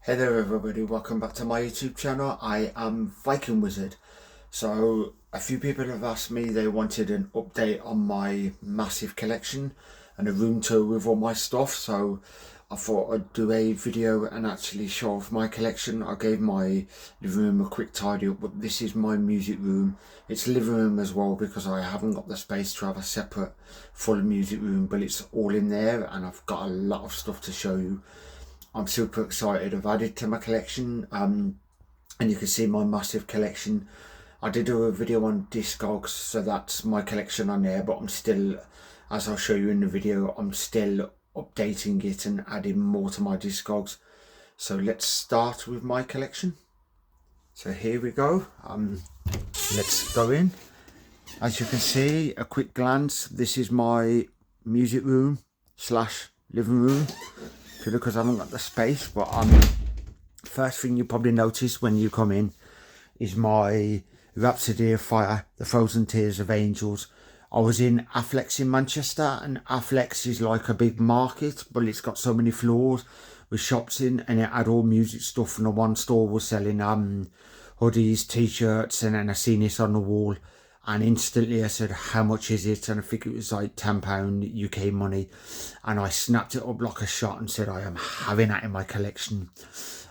Hey there everybody, welcome back to my YouTube channel. I am Viking Wizard. So a few people have asked me they wanted an update on my massive collection and a room tour with all my stuff, so I thought I'd do a video and actually show off my collection. I gave my living room a quick tidy up, but this is my music room. It's living room as well because I haven't got the space to have a separate full music room, but it's all in there and I've got a lot of stuff to show you. I'm super excited. I've added to my collection, and you can see my massive collection. I did do a video on Discogs, so that's my collection on there, but I'm still, as I'll show you in the video, I'm still updating it and adding more to my Discogs. So let's start with my collection. So here we go. Let's go in. As you can see, a quick glance, this is my music room slash living room. Because I haven't got the space, but first thing you probably notice when you come in is my Rhapsody of Fire, The Frozen Tears of Angels. I was in Affleck's in Manchester, and Affleck's is like a big market, but it's got so many floors with shops in, and it had all music stuff, and the one store was selling hoodies, t-shirts, and then I seen this on the wall. And instantly I said, how much is it? And I think it was like £10 UK money. And I snapped it up like a shot and said, I am having that in my collection.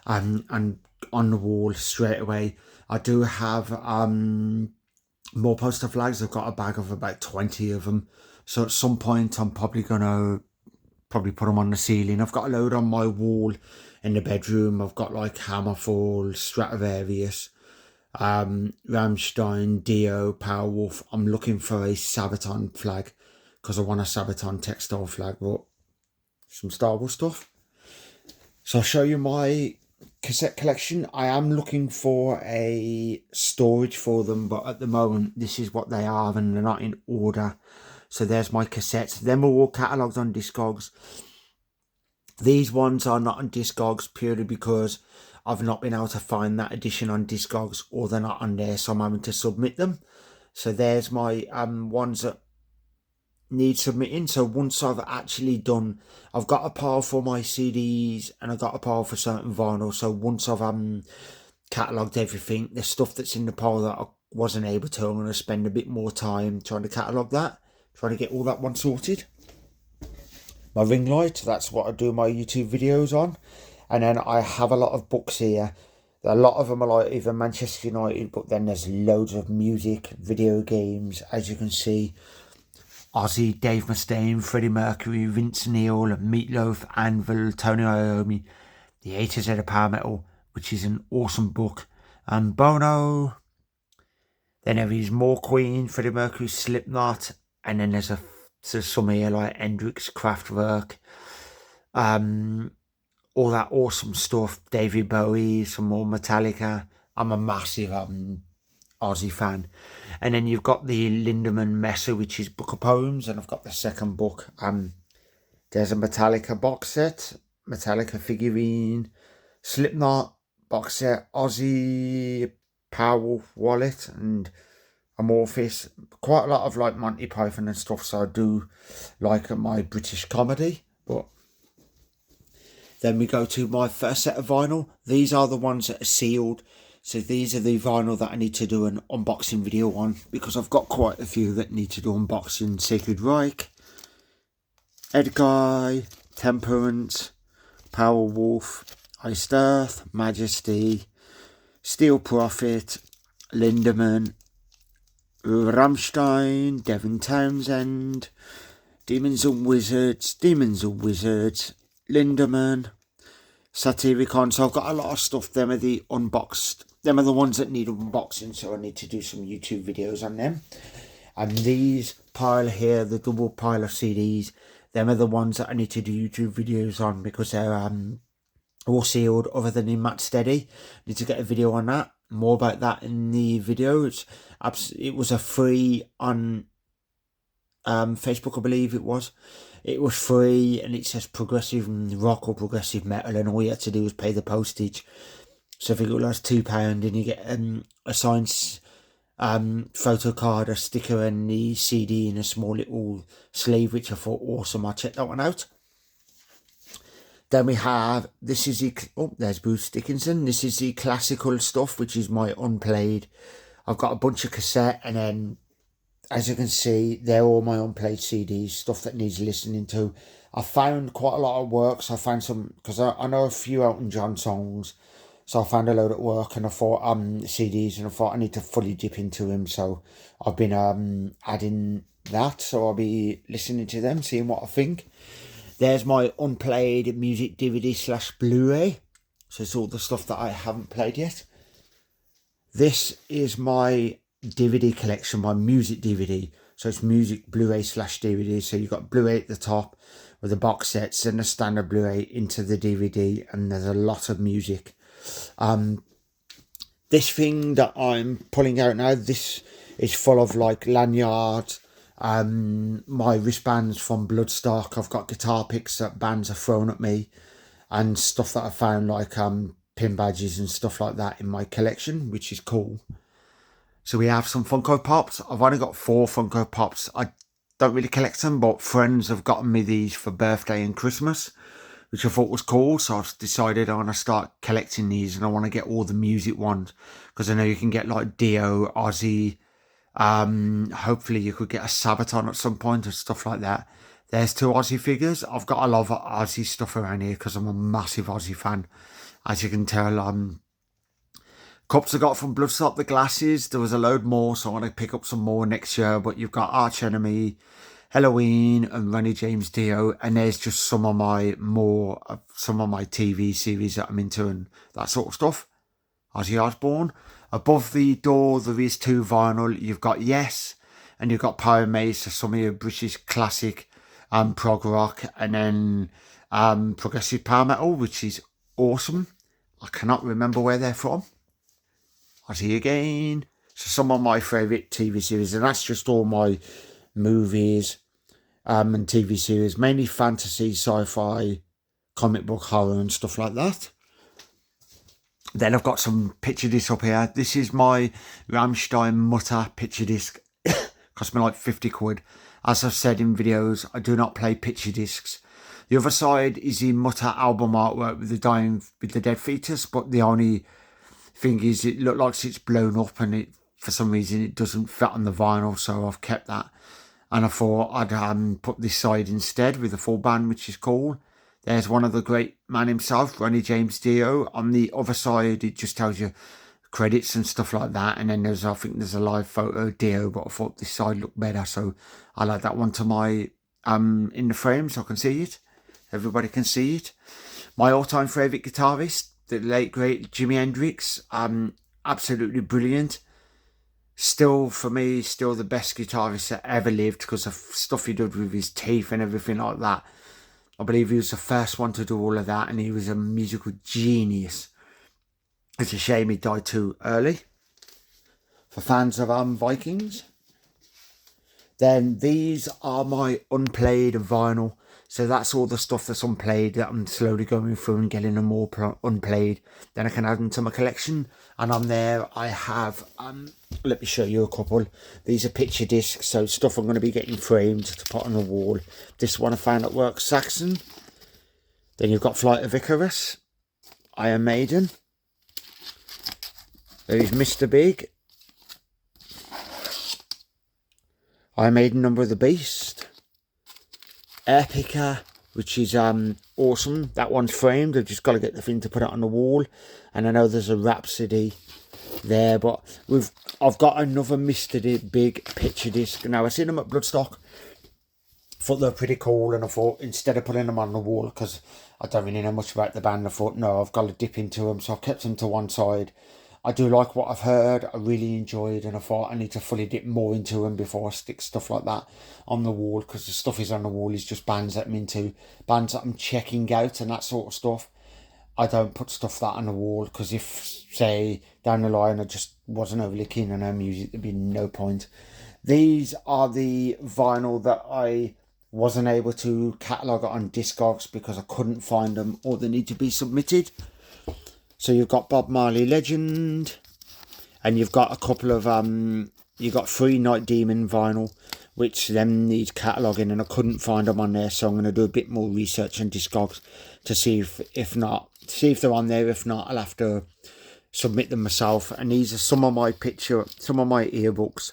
And on the wall straight away, I do have more poster flags. I've got a bag of about 20 of them. So at some point I'm probably going to put them on the ceiling. I've got a load on my wall in the bedroom. I've got like Hammerfall, Stratovarius, Rammstein, Dio, Powerwolf. I'm looking for a Sabaton flag because I want a Sabaton textile flag, but some Star Wars stuff. So I'll show you my cassette collection. I am looking for a storage for them, but at the moment this is what they are and they're not in order. So there's my cassettes. Them are all catalogued on Discogs. These ones are not on Discogs purely because I've not been able to find that edition on Discogs, or they're not on there, so I'm having to submit them. So there's my ones that need submitting. So once I've actually done, I've got a pile for my CDs and I've got a pile for certain vinyl. So once I've catalogued everything, the stuff that's in the pile that I wasn't able to, I'm going to spend a bit more time trying to catalogue that, trying to get all that one sorted. My ring light, that's what I do my YouTube videos on. And then I have a lot of books here. A lot of them are like either Manchester United, but then there's loads of music, video games, as you can see. Ozzy, Dave Mustaine, Freddie Mercury, Vince Neil, Meatloaf, Anvil, Tony Iommi, The A to Z of Power Metal, which is an awesome book. And Bono. Then there is more Queen, Freddie Mercury, Slipknot, and then there's some here like Hendrix, Kraftwerk, all that awesome stuff. David Bowie, some more Metallica. I'm a massive Ozzy fan. And then you've got the Lindemann Messe, which is Book of Poems, and I've got the second book. There's a Metallica box set, Metallica figurine, Slipknot box set, Ozzy, Powerwolf wallet, and Amorphis. Quite a lot of like Monty Python and stuff, so I do like my British comedy. But then we go to my first set of vinyl. These are the ones that are sealed. So these are the vinyl that I need to do an unboxing video on, because I've got quite a few that need to do unboxing. Sacred Reich, Edguy, Temperance, Powerwolf, Iced Earth, Majesty, Steel Prophet, Lindemann, Rammstein, Devin Townsend, Demons and Wizards, Lindemann, Satyricon. So I've got a lot of stuff. Them are the unboxed. Them are the ones that need unboxing, so I need to do some YouTube videos on them. And these pile here, the double pile of CDs, them are the ones that I need to do YouTube videos on, because they're all sealed other than in Matt Steady. Need to get a video on that. More about that in the video. It was a free on Facebook, I believe it was. It was free, and it says progressive rock or progressive metal, and all you had to do was pay the postage. So I think it was £2, and you get a signed photo card, a sticker, and the CD in a small little sleeve, which I thought awesome. I checked that one out. Then we have, this is the, oh, there's Bruce Dickinson. This is the classical stuff, which is my unplayed. I've got a bunch of cassette, and then, as you can see, they're all my unplayed CDs, stuff that needs listening to. I found quite a lot of works. I found some, because I know a few Elton John songs, so I found a load at work, and I thought, CDs, and I thought I need to fully dip into them, so I've been adding that, so I'll be listening to them, seeing what I think. There's my unplayed music DVD / Blu-ray, so it's all the stuff that I haven't played yet. This is my DVD collection, my music DVD. So it's music Blu-ray / DVD. So you've got Blu-ray at the top with the box sets and the standard Blu-ray into the DVD, and there's a lot of music. This thing that I'm pulling out now, this is full of like lanyards, my wristbands from Bloodstock. I've got guitar picks that bands have thrown at me, and stuff that I found like pin badges and stuff like that in my collection, which is cool. So we have some Funko Pops. I've only got 4 Funko Pops. I don't really collect them, but friends have gotten me these for birthday and Christmas, which I thought was cool. So I've decided I want to start collecting these, and I want to get all the music ones, because I know you can get like Dio, Ozzy. Hopefully you could get a Sabaton at some point or stuff like that. There's 2 Ozzy figures. I've got a lot of Ozzy stuff around here because I'm a massive Ozzy fan. As you can tell, cups I got from Bloodstock, the glasses, there was a load more, so I want to pick up some more next year. But you've got Arch Enemy, Halloween, and Ronnie James Dio, and there's just some of my TV series that I'm into and that sort of stuff. Ozzy Osbourne. Above the door there is 2 vinyl. You've got Yes, and you've got Power Maze, so some of your British classic prog rock, and then progressive power metal, which is awesome. I cannot remember where they're from. Ozzy again. So some of my favourite TV series, and that's just all my movies and TV series, mainly fantasy, sci-fi, comic book, horror and stuff like that. Then I've got some picture discs up here. This is my Rammstein Mutter picture disc. Cost me like 50 quid. As I've said in videos, I do not play picture discs. The other side is the Mutter album artwork with the dead fetus, but the only thing is it looked like it's blown up, and for some reason it doesn't fit on the vinyl, so I've kept that. And I thought I'd put this side instead with the full band, which is cool. There's one of the great man himself, Ronnie James Dio. On the other side, it just tells you credits and stuff like that. And then I think there's a live photo of Dio, but I thought this side looked better, so I like that one to my in the frame so I can see it. Everybody can see it. My all-time favourite guitarist, the late great Jimi Hendrix. Absolutely brilliant. Still, for me, still the best guitarist that ever lived, because of stuff he did with his teeth and everything like that. I believe he was the first one to do all of that, and he was a musical genius. It's a shame he died too early. For fans of Vikings. Then these are my unplayed vinyl. So that's all the stuff that's unplayed that I'm slowly going through and getting them all unplayed. Then I can add them to my collection. And on there I have, let me show you a couple. These are picture discs, so stuff I'm going to be getting framed to put on the wall. This one I found at work, Saxon. Then you've got Flight of Icarus, Iron Maiden. There is Mr. Big, Iron Maiden, Number of the Beast. Epica, which is awesome. That one's framed. I've just got to get the thing to put it on the wall. And I know there's a Rhapsody there, but I've got another Mr. Big picture disc. Now, I seen them at Bloodstock. Thought they were pretty cool, and I thought instead of putting them on the wall, because I don't really know much about the band, I thought no, I've got to dip into them, so I've kept them to one side. I do like what I've heard, I really enjoyed, and I thought I need to fully dip more into them before I stick stuff like that on the wall, because the stuff is on the wall is just bands that I'm into, bands that I'm checking out and that sort of stuff. I don't put stuff that on the wall, because if, say, down the line I just wasn't overly keen on their music, there'd be no point. These are the vinyl that I wasn't able to catalogue on Discogs because I couldn't find them, or they need to be submitted. So you've got Bob Marley Legend, and you've got a couple of, you've got 3 Night Demon vinyl, which then needs cataloguing, and I couldn't find them on there, so I'm going to do a bit more research on Discogs to see if they're on there. If not, I'll have to submit them myself. And these are some of my earbooks.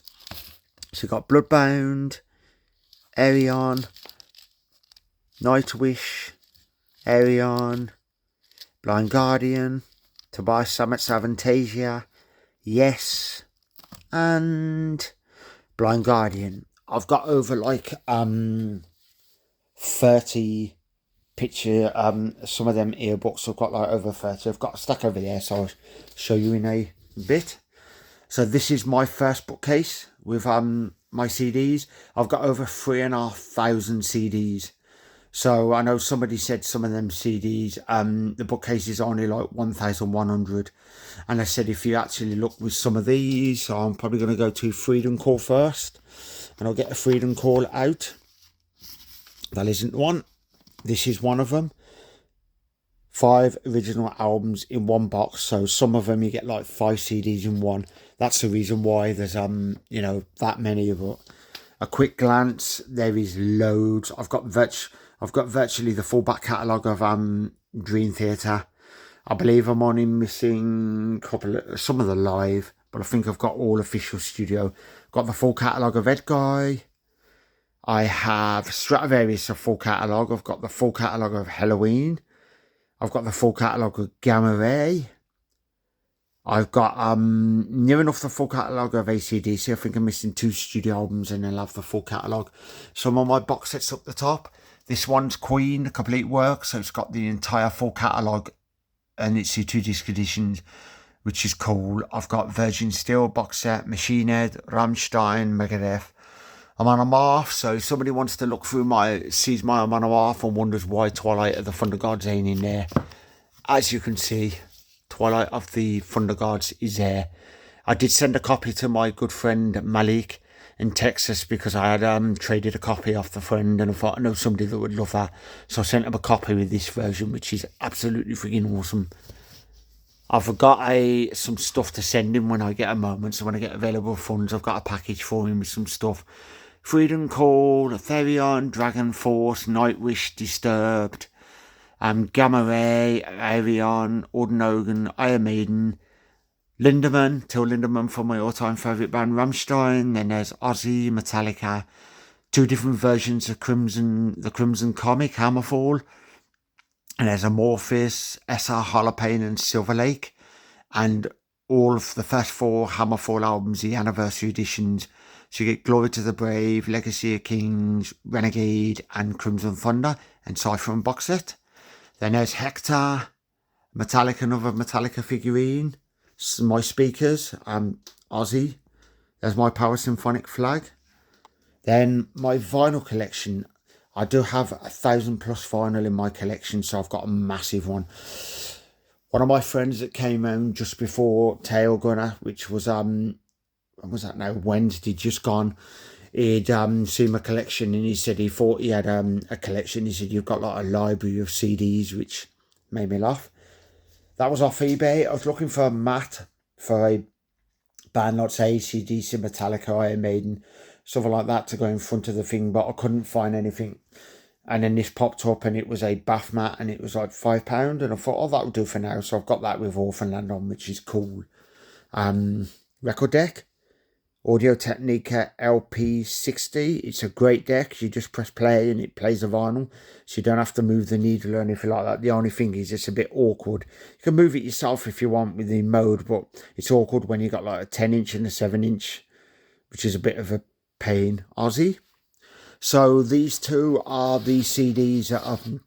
So you've got Bloodbound, Ayreon, Nightwish, Ayreon, Blind Guardian, Tobias Sammet's Avantasia, Yes, and Blind Guardian. I've got over like 30 picture some of them earbooks. I've got like over 30. I've got a stack over there, so I'll show you in a bit. So this is my first bookcase with my CDs. I've got over 3,500 CDs. So I know somebody said some of them CDs, the bookcase is only like 1,100. And I said if you actually look with some of these, so I'm probably going to go to Freedom Call first. And I'll get a Freedom Call out. That isn't one. This is one of them. 5 original albums in one box. So some of them you get like 5 CDs in one. That's the reason why there's that many. But a quick glance, there is loads. I've got virtually the full back catalogue of Dream Theater. I believe I'm only missing some of the live, but I think I've got all official studio. Got the full catalogue of Edguy. I have Stratovarius, a full catalogue. I've got the full catalogue of Helloween. I've got the full catalogue of Gamma Ray. I've got near enough the full catalogue of AC/DC. I think I'm missing 2 studio albums, and then I'll have the full catalogue. Some of my box sets up the top. This one's Queen, a complete work, so it's got the entire full catalogue, and it's the 2 disc editions, which is cool. I've got Virgin Steel box set, Machine Head, Rammstein, Megadeth, Amon Amarth. So if somebody wants to look through sees my Amon Amarth and wonders why Twilight of the Thunder Gods ain't in there, as you can see, Twilight of the Thunder Gods is there. I did send a copy to my good friend Malik in Texas because I had traded a copy off the friend, and I thought I know somebody that would love that. So I sent him a copy with this version, which is absolutely freaking awesome. I've got some stuff to send him when I get a moment. So when I get available funds, I've got a package for him with some stuff. Freedom Call, Therion, Dragon Force, Nightwish, Disturbed, Gamma Ray, Ayreon, Ordenogan, Iron Maiden, Lindemann, Till Lindemann from my all-time favourite band, Rammstein. Then there's Ozzy, Metallica, 2 different versions of the Crimson comic, Hammerfall. And there's Amorphis, SR Holopain, and Silver Lake. And all of the first 4 Hammerfall albums, the anniversary editions. So you get Glory to the Brave, Legacy of Kings, Renegade, and Crimson Thunder, and Cypher and box set. Then there's Hector, Metallica, another Metallica figurine, my speakers, Ozzy. There's my Power Symphonic flag. Then my vinyl collection. I do have 1,000+ vinyl in my collection, so I've got a massive one. One of my friends that came home just before Tail Gunner, which was when was that now? Wednesday, just gone. He'd seen my collection, and he said he thought he had a collection. He said, you've got like a library of CDs, which made me laugh. That was off eBay. I was looking for a mat for a band like AC/DC, Metallica, Iron Maiden, something like that to go in front of the thing, but I couldn't find anything. And then this popped up, and it was a bath mat, and it was like £5, and I thought, oh, that'll do for now. So I've got that with Orphanland on, which is cool. Record deck, Audio Technica LP60. It's a great deck. You just press play and it plays the vinyl, so you don't have to move the needle or anything like that. The only thing is it's a bit awkward. You can move it yourself if you want with the mode, but it's awkward when you got like a 10-inch and a 7-inch, which is a bit of a pain. Ozzy. So these 2 are the CDs that I've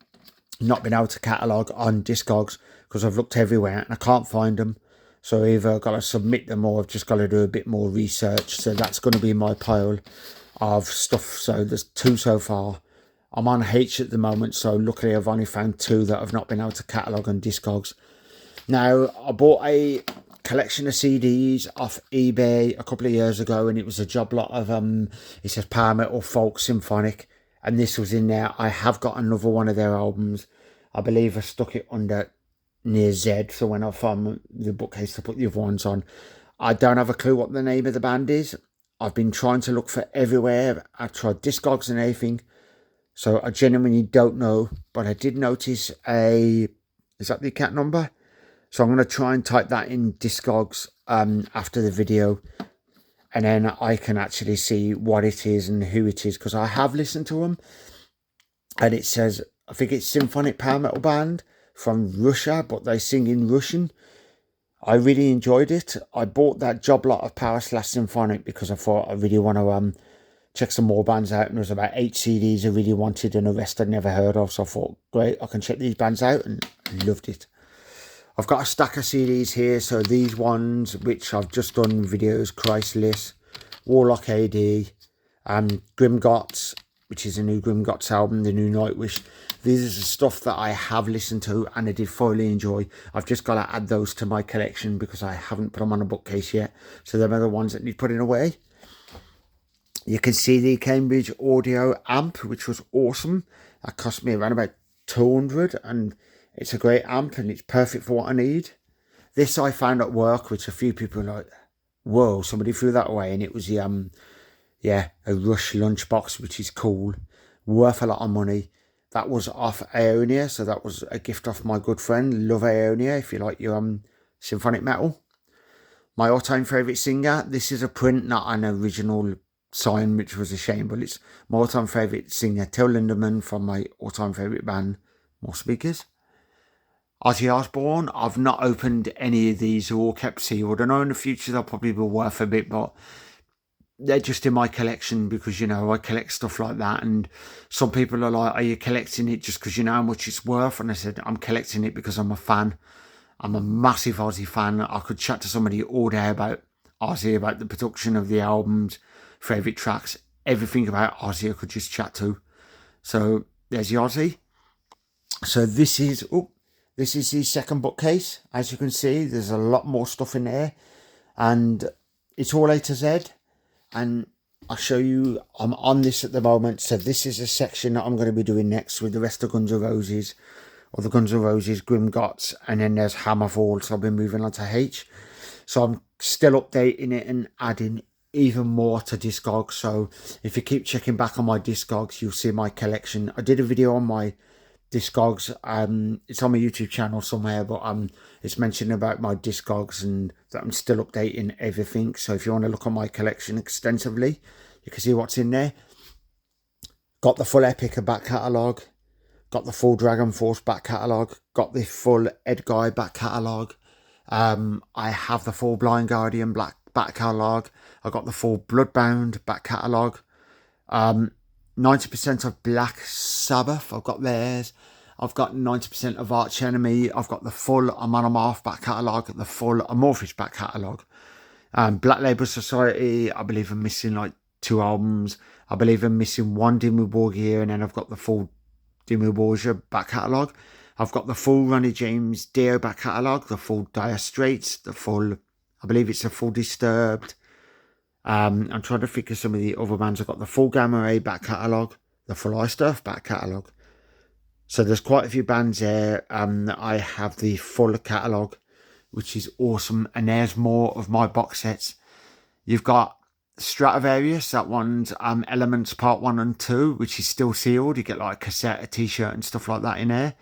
not been able to catalogue on Discogs because I've looked everywhere and I can't find them. So either I've got to submit them or I've just got to do a bit more research. So that's going to be my pile of stuff. So there's 2 so far. I'm on H at the moment, so luckily I've only found 2 that I've not been able to catalogue on Discogs. Now, I bought a collection of CDs off eBay a couple of years ago, and it was a job lot of, it says Power Metal, Folk, Symphonic, and this was in there. I have got another one of their albums. I believe I stuck it under near Z, so when I found the bookcase to put the other ones on. I don't have a clue what the name of the band is. I've been trying to look for everywhere. I've tried Discogs and everything. So I genuinely don't know. But I did notice is that the account number? So I'm going to try and type that in Discogs after the video. And then I can actually see what it is and who it is. Because I have listened to them. And it says, I think it's Symphonic Power Metal Band from Russia. But they sing in Russian. I really enjoyed it. I bought that job lot of Power Slash Symphonic because I thought I really want to check some more bands out. And there was about 8 CDs I really wanted and the rest I'd never heard of. So I thought, great, I can check these bands out, and loved it. I've got a stack of CDs here. So these ones, which I've just done videos, Chrysalis, Warlock AD, Grimgots, which is a new Grimgots album, the new Nightwish. These are the stuff that I have listened to and I did thoroughly enjoy. I've just got to add those to my collection because I haven't put them on a bookcase yet. So they're the ones that need putting away. You can see the Cambridge Audio amp, which was awesome. That cost me around about 200, and it's a great amp and it's perfect for what I need. This I found at work, which a few people were like, whoa, somebody threw that away, and it was the a Rush lunchbox, which is cool, worth a lot of money. That was off Aeonia, so that was a gift off my good friend. Love Aeonia if you like your symphonic metal. My all-time favourite singer. This is a print, not an original sign, which was a shame, but it's my all-time favourite singer, Till Lindemann, from my all-time favourite band, More Speakers. Ozzy Osbourne. I've not opened any of these, they're all kept sealed. I know in the future they'll probably be worth a bit, but they're just in my collection because, you know, I collect stuff like that. And some people are like, are you collecting it just because you know how much it's worth? And I said, I'm collecting it because I'm a fan. I'm a massive Ozzy fan. I could chat to somebody all day about Ozzy, about the production of the albums, favourite tracks, everything about Ozzy I could just chat to. So there's the Ozzy. So this is the second bookcase. As you can see, there's a lot more stuff in there. And it's all A to Z. And I'll show you, I'm on this at the moment. So this is a section that I'm going to be doing next with the rest of Guns N' Roses. Or the Guns N' Roses, Grimgots. And then there's Hammerfall. So I've been moving on to H. So I'm still updating it and adding even more to Discogs. So if you keep checking back on my Discogs, you'll see my collection. I did a video on my Discogs. It's on my YouTube channel somewhere, but it's mentioned about my Discogs and that I'm still updating everything. So if you want to look at my collection extensively, you can see what's in there. Got the full Epica back catalogue, got the full Dragon Force back catalogue, got the full Edguy back catalogue. I have the full Blind Guardian back catalogue. I got the full Bloodbound back catalogue. 90% of Black Sabbath, I've got theirs. I've got 90% of Arch Enemy. I've got the full Amon Amarth back catalogue, the full Amorphis back catalogue. Black Label Society, I believe I'm missing like 2 albums. I believe I'm missing 1 Dimmu Borgir, and then I've got the full Dimmu Borgir back catalogue. I've got the full Ronnie James Dio back catalogue, the full Dire Straits, the full, I believe it's a full Disturbed. I'm trying to think of some of the other bands. I've got the full Gamma Ray back catalogue, the full Iced back catalogue. So there's quite a few bands there that I have the full catalogue, which is awesome. And there's more of my box sets. You've got Stratovarius, that one's Elements Part 1 and 2, which is still sealed. You get like a cassette, a t-shirt and stuff like that in there.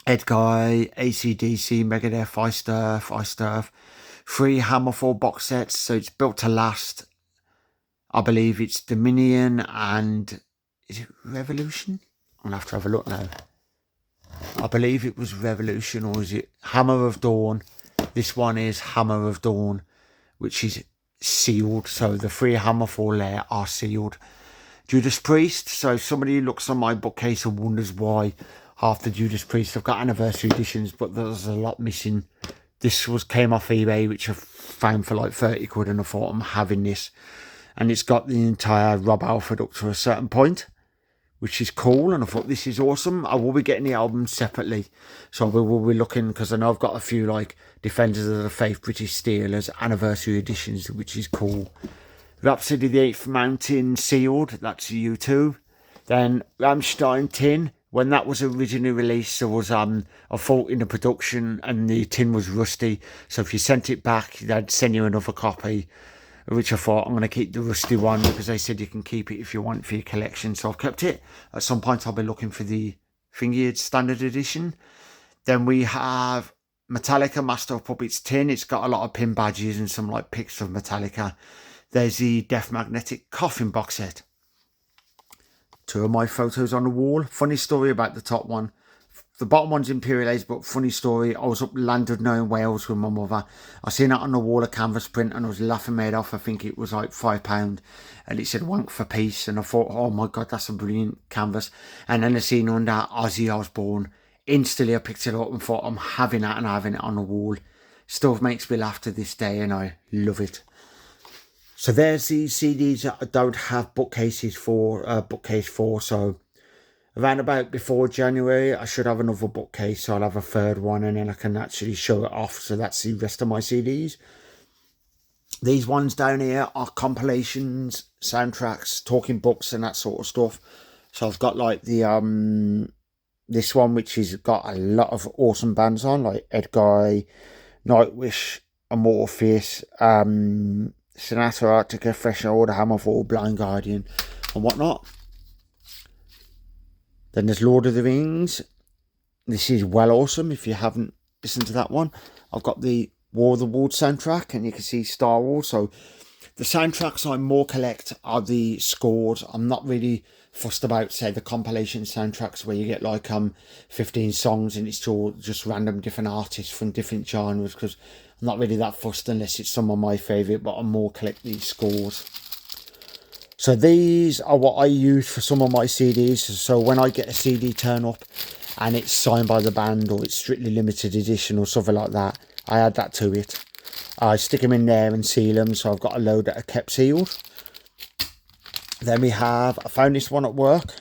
Edguy, AC/DC, Megadeth, Iced Earth. 3 Hammerfall box sets, so it's built to last. I believe it's Dominion and is it Revolution? I'll have to have a look now. I believe it was Revolution, or is it Hammer of Dawn? This one is Hammer of Dawn, which is sealed. So the 3 Hammerfall there are sealed. Judas Priest. So if somebody looks on my bookcase and wonders why half the Judas Priest, I've got anniversary editions, but there's a lot missing. This came off eBay, which I found for like 30 quid, and I thought I'm having this. And it's got the entire Rob Halford up to a certain point, which is cool. And I thought, this is awesome. I will be getting the album separately. So we will be looking, because I know I've got a few like Defenders of the Faith, British Steelers, anniversary editions, which is cool. Rhapsody the Eighth Mountain sealed, that's U2. Then Rammstein tin. When that was originally released, there was a fault in the production and the tin was rusty. So if you sent it back, they'd send you another copy. which I thought I'm going to keep the rusty one because they said you can keep it if you want for your collection. So I've kept it. At some point I'll be looking for the Thingy standard edition. Then we have Metallica Master of Puppets tin. It's got a lot of pin badges and some like pics of Metallica. There's the Death Magnetic Coffin box set. 2 of my photos on the wall. Funny story about the top one. The bottom one's Imperial Age, but funny story. I was up Llandudno in Wales with my mother. I seen it on the wall, a canvas print, and I was laughing my head off. I think it was like £5, and it said "Wank for Peace," and I thought, oh my god, that's a brilliant canvas. And then I seen under Ozzy Osbourne. Instantly I picked it up and thought, I'm having that and having it on the wall. Still makes me laugh to this day, and I love it. So there's the CDs that I don't have bookcases for, bookcase for. So around about before January, I should have another bookcase. So I'll have a third one, and then I can actually show it off. So that's the rest of my CDs. These ones down here are compilations, soundtracks, talking books, and that sort of stuff. So I've got like the this one, which has got a lot of awesome bands on, like Edguy, Nightwish, Amorphis, Sonata Arctica, Fresh Order, Hammerfall, Blind Guardian, and whatnot. Then there's Lord of the Rings. This is well awesome. If you haven't listened to that one, I've got the War of the Worlds soundtrack, and you can see Star Wars. So the soundtracks I more collect are the scores. I'm not really fussed about, say, the compilation soundtracks where you get like 15 songs and it's all just random different artists from different genres, because I'm not really that fussed unless it's some of my favourite, but I more collect these scores. So these are what I use for some of my CDs. So when I get a CD turn up and it's signed by the band, or it's strictly limited edition or something like that, I add that to it. I stick them in there and seal them, so I've got a load that are kept sealed. Then we have, I found this one at work,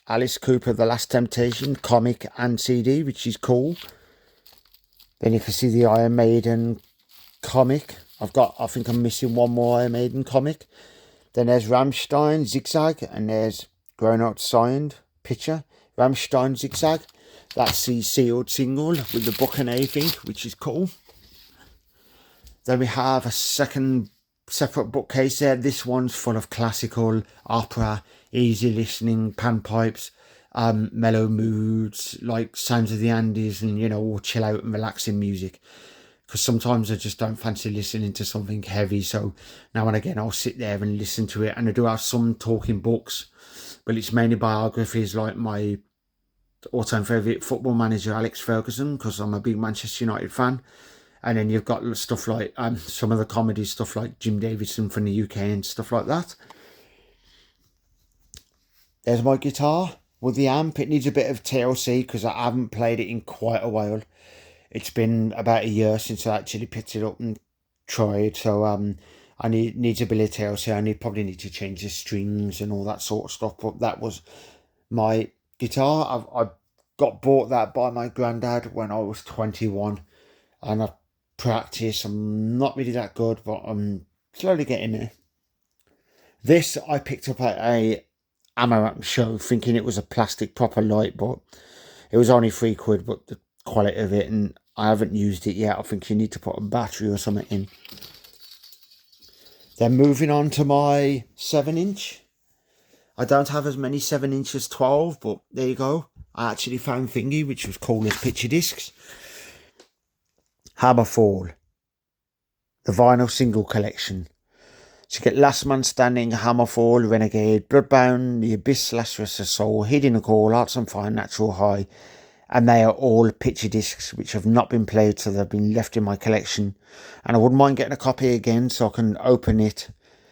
Alice Cooper, The Last Temptation, comic and CD, which is cool. Then you can see the Iron Maiden comic. I think I'm missing one more Iron Maiden comic. Then there's Rammstein, Zigzag, and there's Grown Out Signed picture. Rammstein, Zigzag. That's the sealed single with the book and everything, which is cool. Then we have a second separate bookcase there. This one's full of classical, opera, easy listening, panpipes, mellow moods, like Sounds of the Andes, and, you know, all chill out and relaxing music. Because sometimes I just don't fancy listening to something heavy. So now and again, I'll sit there and listen to it. And I do have some talking books, but it's mainly biographies, like my all-time favourite football manager, Alex Ferguson, because I'm a big Manchester United fan. And then you've got stuff like some of the comedy stuff like Jim Davidson from the UK and stuff like that. There's my guitar with the amp. It needs a bit of TLC because I haven't played it in quite a while. It's been about a year since I actually picked it up and tried. So I needs a bit of TLC. I probably need to change the strings and all that sort of stuff. But that was my guitar. I got bought that by my granddad when I was 21. And I practice. I'm not really that good, but I'm slowly getting there. This I picked up at a Amaranth show, thinking it was a plastic proper light, but it was only £3, but the quality of it, and I haven't used it yet. I think you need to put a battery or something in. Then moving on to my 7-inch. I don't have as many 7-inch as 12, but there you go. I actually found Thingy, which was cool as picture discs. Hammerfall, the vinyl single collection. So you get Last Man Standing, Hammerfall, Renegade, Bloodbound, The Abyss, Lazarus of Soul, Hidden a Call, Hearts on Fire, Natural High. And they are all picture discs which have not been played, so they've been left in my collection. And I wouldn't mind getting a copy again so I can open it,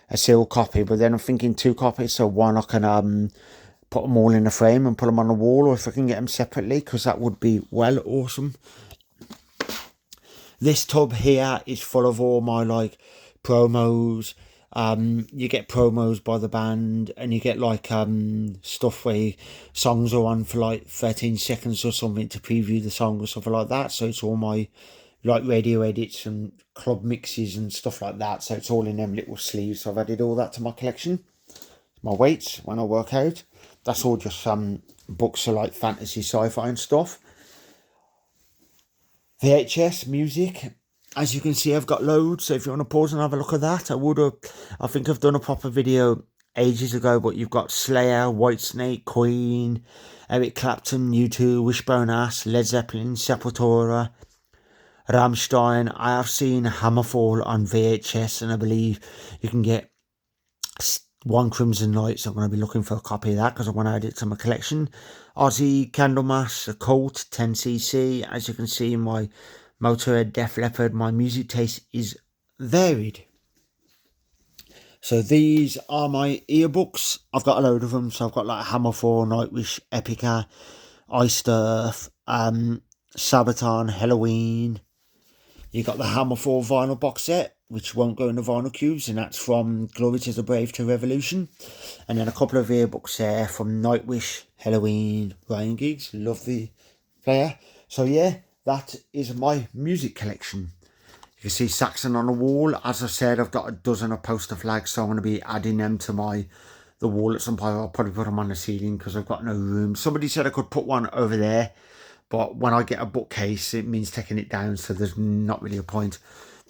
a sealed copy. But then I'm thinking 2 copies, so one I can put them all in a frame and put them on the wall, or if I can get them separately, because that would be well awesome. This tub here is full of all my like promos. You get promos by the band, and you get like stuff where songs are on for like 13 seconds or something to preview the song or something like that. So it's all my like radio edits and club mixes and stuff like that. So it's all in them little sleeves. So I've added all that to my collection. My weights when I work out. That's all just books of like fantasy, sci-fi and stuff. VHS music. as you can see, I've got loads, so if you want to pause and have a look at that, I think I've done a proper video ages ago, but you've got Slayer, Whitesnake, Queen, Eric Clapton, U2, Wishbone Ash, Led Zeppelin, Sepultura, Rammstein. I have seen Hammerfall on VHS, and I believe you can get One Crimson Night, so I'm going to be looking for a copy of that because I want to add it to my collection. Ozzy, Candlemass, Occult, 10cc. As you can see in my Motorhead, Def Leppard, my music taste is varied. So these are my earbooks. I've got a load of them. So I've got like Hammerfall, Nightwish, Epica, Iced Sabaton, Helloween. You got the Hammerfall vinyl box set, which won't go in the vinyl cubes, and that's from Glory to the Brave to Revolution. And then a couple of earbooks there from Nightwish, Helloween, Ryan Giggs. Love the player. So yeah, that is my music collection. You can see Saxon on the wall. As I said, I've got a dozen of poster flags, so I'm going to be adding them to the wall at some point. I'll probably put them on the ceiling because I've got no room. Somebody said I could put one over there, but when I get a bookcase, it means taking it down, so there's not really a point.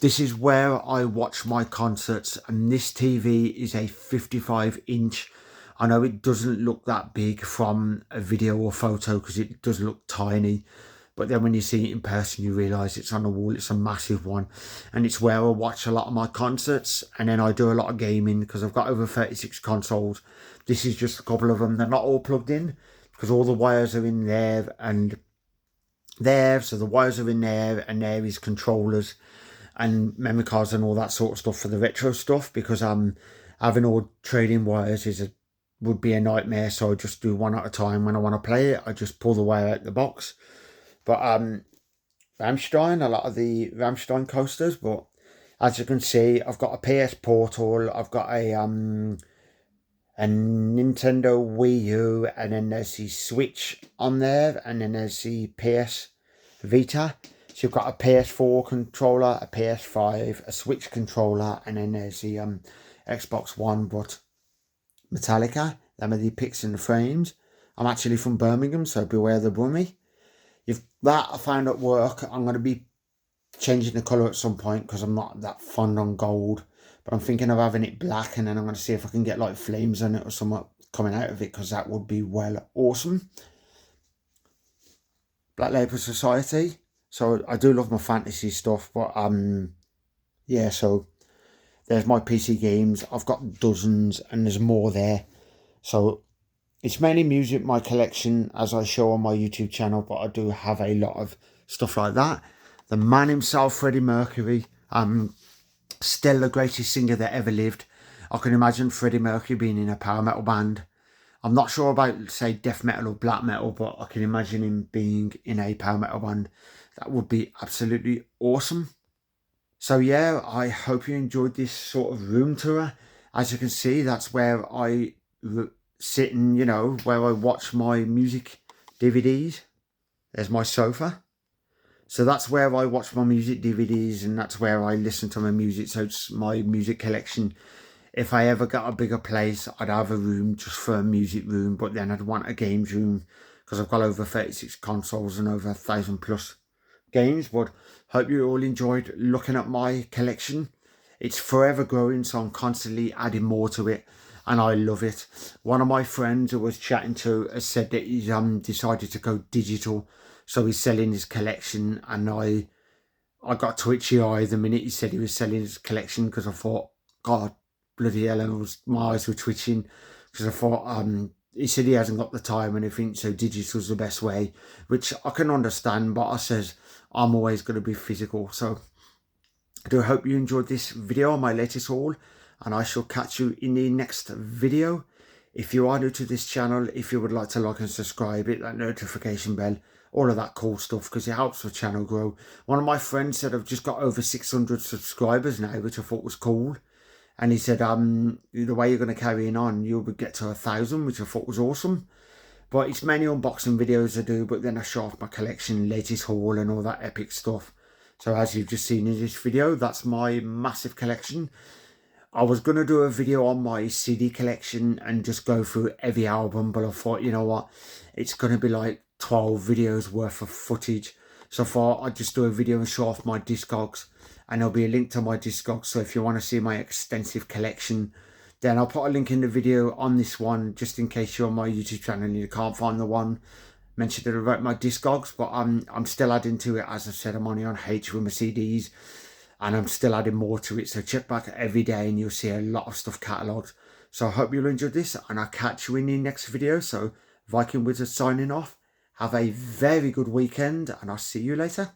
This is where I watch my concerts, and this TV is a 55-inch. I know it doesn't look that big from a video or photo because it does look tiny, but then when you see it in person, you realise it's on the wall. It's a massive one, and it's where I watch a lot of my concerts, and then I do a lot of gaming because I've got over 36 consoles. This is just a couple of them. They're not all plugged in because all the wires are in there and there, so the wires are in there, and there is controllers and memory cards and all that sort of stuff for the retro stuff, because having all trading wires would be a nightmare. So I just do one at a time. When I want to play it, I just pull the wire out the box. But Rammstein, a lot of the Rammstein coasters. But as you can see, I've got a PS Portal, I've got a Nintendo Wii U, and then there's the Switch on there, and then there's the PS Vita. So you've got a PS4 controller, a PS5, a Switch controller, and then there's the Xbox One, but Metallica. Them are the picks and the frames. I'm actually from Birmingham, so beware the Brummie. That I found at work. I'm going to be changing the colour at some point because I'm not that fond on gold. But I'm thinking of having it black, and then I'm going to see if I can get like flames on it or something coming out of it, because that would be well awesome. Black Label Society. So I do love my fantasy stuff, but yeah, so there's my PC games. I've got dozens, and there's more there. So it's mainly music, my collection, as I show on my YouTube channel, but I do have a lot of stuff like that. The man himself, Freddie Mercury, still the greatest singer that ever lived. I can imagine Freddie Mercury being in a power metal band. I'm not sure about, say, death metal or black metal, but I can imagine him being in a power metal band. That would be absolutely awesome. So yeah, I hope you enjoyed this sort of room tour. As you can see, that's where I sit and, where I watch my music DVDs. There's my sofa. So that's where I watch my music DVDs, and that's where I listen to my music. So it's my music collection. If I ever got a bigger place, I'd have a room just for a music room, but then I'd want a games room because I've got over 36 consoles and over 1,000 plus games. But hope you all enjoyed looking at my collection. It's forever growing, so I'm constantly adding more to it, and I love it. One of my friends who I was chatting to has said that he's decided to go digital, so he's selling his collection, and I got twitchy eye the minute he said he was selling his collection, because I thought, God, bloody hell, and my eyes were twitching, because I thought, he said he hasn't got the time and everything, so digital's the best way, which I can understand, but I says I'm always going to be physical. So I do hope you enjoyed this video on my latest haul, and I shall catch you in the next video. If you are new to this channel, if you would like to like and subscribe, hit that notification bell, all of that cool stuff, because it helps the channel grow. One of my friends said I've just got over 600 subscribers now, which I thought was cool. And he said, the way you're going to carry on, you'll get to 1,000, which I thought was awesome. But it's mainly unboxing videos I do, but then I show off my collection, latest haul and all that epic stuff. So as you've just seen in this video, that's my massive collection. I was going to do a video on my CD collection and just go through every album, but I thought, you know what, it's going to be like 12 videos worth of footage. So far, I'd just do a video and show off my Discogs, and there'll be a link to my Discogs. So if you want to see my extensive collection, then I'll put a link in the video on this one, just in case you're on my YouTube channel and you can't find the one mentioned about my Discogs. But I'm still adding to it. As I said, I'm only on H with my CDs, and I'm still adding more to it. So check back every day and you'll see a lot of stuff catalogued. So I hope you'll enjoy this, and I'll catch you in the next video. So Viking Wizard signing off. Have a very good weekend, and I'll see you later.